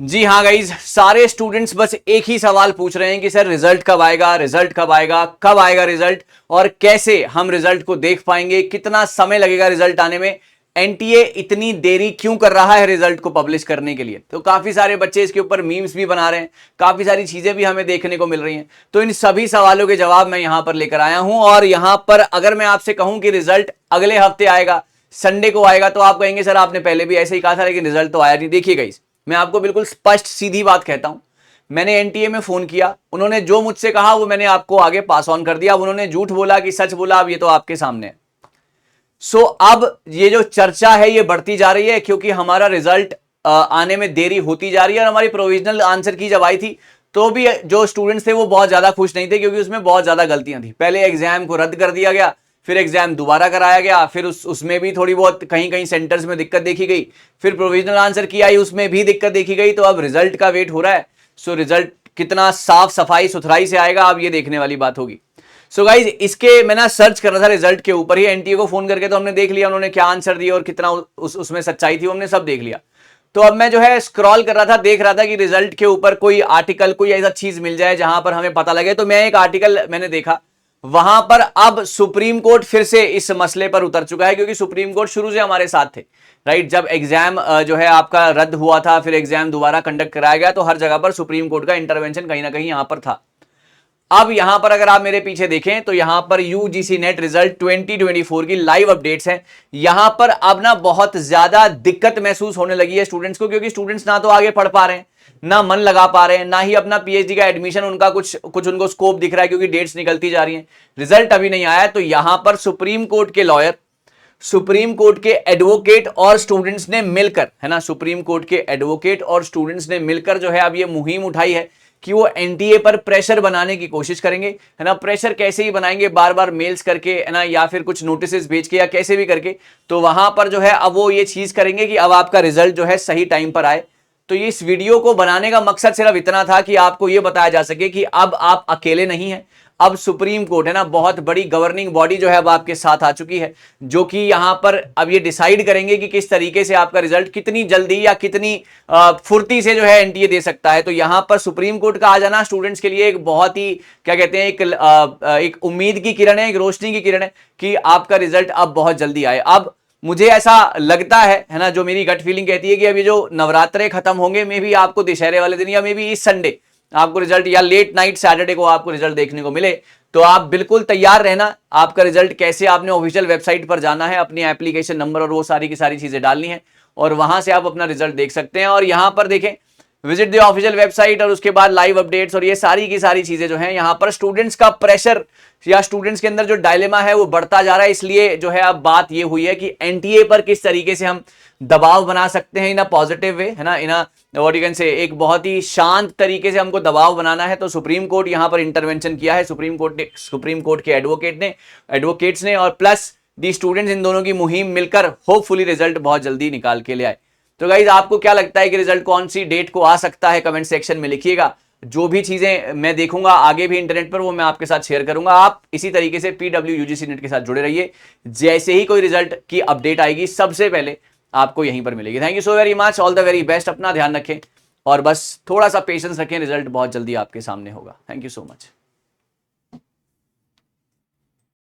जी हाँ गाइज, सारे स्टूडेंट्स बस एक ही सवाल पूछ रहे हैं कि सर रिजल्ट कब आएगा, रिजल्ट कब आएगा, कब आएगा रिजल्ट, और कैसे हम रिजल्ट को देख पाएंगे, कितना समय लगेगा रिजल्ट आने में, एनटीए इतनी देरी क्यों कर रहा है रिजल्ट को पब्लिश करने के लिए। तो काफी सारे बच्चे इसके ऊपर मीम्स भी बना रहे हैं, काफी सारी चीजें भी हमें देखने को मिल रही हैं। तो इन सभी सवालों के जवाब मैं यहां पर लेकर आया हूं। और यहां पर अगर मैं आपसे कहूं कि रिजल्ट अगले हफ्ते आएगा, संडे को आएगा, तो आप कहेंगे सर आपने पहले भी ऐसे ही कहा था लेकिन रिजल्ट तो आया नहीं। देखिए गाइस, मैं आपको बिल्कुल स्पष्ट सीधी बात कहता हूं, मैंने एनटीए में फोन किया, उन्होंने जो मुझसे कहा वो मैंने आपको आगे पास ऑन कर दिया। अब उन्होंने झूठ बोला कि सच बोला, अब ये तो आपके सामने है। अब ये जो चर्चा है ये बढ़ती जा रही है क्योंकि हमारा रिजल्ट आने में देरी होती जा रही है। और हमारी प्रोविजनल आंसर की जब आई थी तो भी जो स्टूडेंट्स थे वो बहुत ज्यादा खुश नहीं थे क्योंकि उसमें बहुत ज्यादा गलतियां थी। पहले एग्जाम को रद्द कर दिया गया, फिर एग्जाम दोबारा कराया गया, फिर उसमें भी थोड़ी बहुत कहीं कहीं सेंटर्स में दिक्कत देखी गई, फिर प्रोविजनल आंसर की आई, उसमें भी दिक्कत देखी गई। तो अब रिजल्ट का वेट हो रहा है। सो रिजल्ट कितना साफ सफाई सुथराई से आएगा अब ये देखने वाली बात होगी। सो गाइज, इसके मैं ना सर्च कर रहा था रिजल्ट के ऊपर ही, एनटीए को फोन करके तो हमने देख लिया उन्होंने क्या आंसर दिया और कितना उसमें सच्चाई थी, हमने सब देख लिया। तो अब मैं जो है स्क्रॉल कर रहा था, देख रहा था कि रिजल्ट के ऊपर कोई आर्टिकल, कोई ऐसा चीज मिल जाए जहां पर हमें पता लगे। तो मैं एक आर्टिकल मैंने देखा, वहां पर अब सुप्रीम कोर्ट फिर से इस मसले पर उतर चुका है क्योंकि सुप्रीम कोर्ट शुरू से हमारे साथ थे, राइट। जब एग्जाम जो है आपका रद्द हुआ था, फिर एग्जाम दोबारा कंडक्ट कराया गया, तो हर जगह पर सुप्रीम कोर्ट का इंटरवेंशन कहीं ना कहीं यहां पर था। अब यहां पर अगर आप मेरे पीछे देखें तो यहां पर यूजीसी नेट रिजल्ट 2024 की लाइव अपडेट्स हैं। यहां पर अब ना बहुत ज्यादा दिक्कत महसूस होने लगी है स्टूडेंट्स को, क्योंकि स्टूडेंट्स ना तो आगे पढ़ पा रहे हैं, ना मन लगा पा रहे हैं, ना ही अपना पीएचडी का एडमिशन उनका कुछ उनको स्कोप दिख रहा है क्योंकि डेट्स निकलती जा रही हैं, रिजल्ट अभी नहीं आया। तो यहां पर सुप्रीम कोर्ट के लॉयर, सुप्रीम कोर्ट के एडवोकेट और स्टूडेंट्स ने मिलकर, है ना, सुप्रीम कोर्ट के एडवोकेट और स्टूडेंट्स ने मिलकर जो है अब ये मुहिम उठाई है कि वो एनटीए पर प्रेशर बनाने की कोशिश करेंगे, है ना। प्रेशर कैसे ही बनाएंगे, बार बार मेल्स करके, है ना, या फिर कुछ नोटिस भेज के, या कैसे भी करके। तो वहां पर जो है अब वो ये चीज करेंगे कि अब आपका रिजल्ट जो है सही टाइम पर आए। तो ये इस वीडियो को बनाने का मकसद सिर्फ इतना था कि आपको ये बताया जा सके कि अब आप अकेले नहीं हैं। अब सुप्रीम कोर्ट, है ना, बहुत बड़ी गवर्निंग बॉडी जो है अब आपके साथ आ चुकी है, जो कि यहां पर अब ये डिसाइड करेंगे कि किस तरीके से आपका रिजल्ट कितनी जल्दी या कितनी फुर्ती से जो है एनटीए दे सकता है। तो यहां पर सुप्रीम कोर्ट का आ जाना स्टूडेंट्स के लिए एक बहुत ही, क्या कहते हैं, एक उम्मीद की किरण है, एक रोशनी की किरण है कि आपका रिजल्ट अब बहुत जल्दी आए। अब मुझे ऐसा लगता है ना, जो मेरी गट फीलिंग कहती है कि अभी जो नवरात्रे खत्म होंगे, मे भी आपको दशहरे वाले दिन या मे भी इस संडे आपको रिजल्ट, या लेट नाइट सैटरडे को आपको रिजल्ट देखने को मिले। तो आप बिल्कुल तैयार रहना। आपका रिजल्ट कैसे, आपने ऑफिशियल वेबसाइट पर जाना है, अपनी एप्लीकेशन नंबर और वो सारी की सारी चीजें डालनी है और वहां से आप अपना रिजल्ट देख सकते हैं। और यहां पर देखें, विजिट द ऑफिशियल वेबसाइट, और उसके बाद लाइव अपडेट्स और ये सारी की सारी चीजें जो हैं, यहां पर स्टूडेंट्स का प्रेशर या स्टूडेंट्स के अंदर जो डायलेमा है वो बढ़ता जा रहा है। इसलिए जो है अब बात ये हुई है कि एनटीए पर किस तरीके से हम दबाव बना सकते हैं इन अ पॉजिटिव वे, है ना, in uh what you can say, एक बहुत ही शांत तरीके से हमको दबाव बनाना है। तो सुप्रीम कोर्ट यहां पर इंटरवेंशन किया है, सुप्रीम कोर्ट के एडवोकेट्स ने और प्लस दी स्टूडेंट्स, इन दोनों की मुहिम मिलकर होपफुली रिजल्ट बहुत जल्दी निकाल के ले आए। तो गाइज, आपको क्या लगता है कि रिजल्ट कौन सी डेट को आ सकता है, कमेंट सेक्शन में लिखिएगा। जो भी चीजें मैं देखूंगा आगे भी इंटरनेट पर, वो मैं आपके साथ शेयर करूंगा। आप इसी तरीके से पीडब्ल्यू यूजीसी नेट के साथ जुड़े रहिए। जैसे ही कोई रिजल्ट की अपडेट आएगी सबसे पहले आपको यहीं पर मिलेगी। Thank you so very much, all the very best. अपना ध्यान रखें और बस थोड़ा सा पेशेंस रखें, रिजल्ट बहुत जल्दी आपके सामने होगा। Thank you so much.